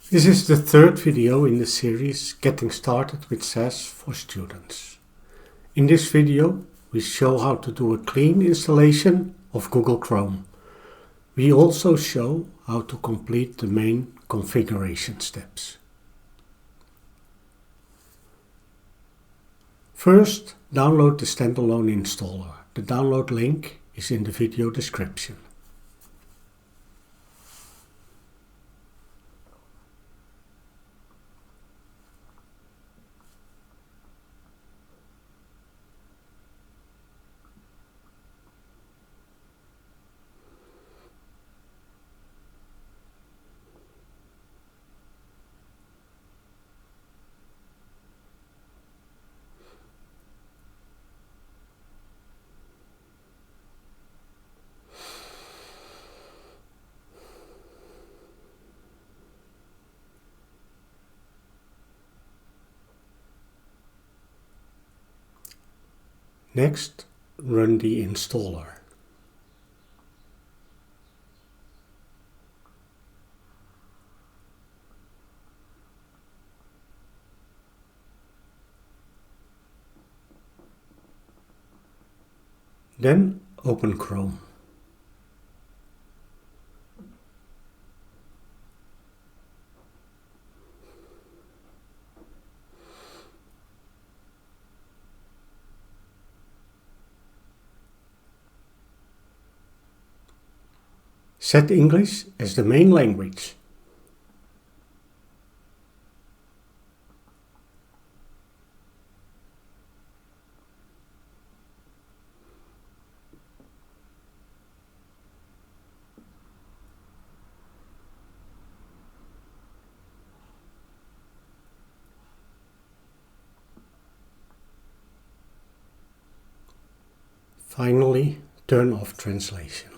This is the third video in the series Getting Started with SAS for Students. In this video we show how to do a clean installation of Google Chrome. We also show how to complete the main configuration steps. First, download the standalone installer. The download link is in the video description. Next, run the installer. Then open Chrome. Set English as the main language. Finally, turn off translation.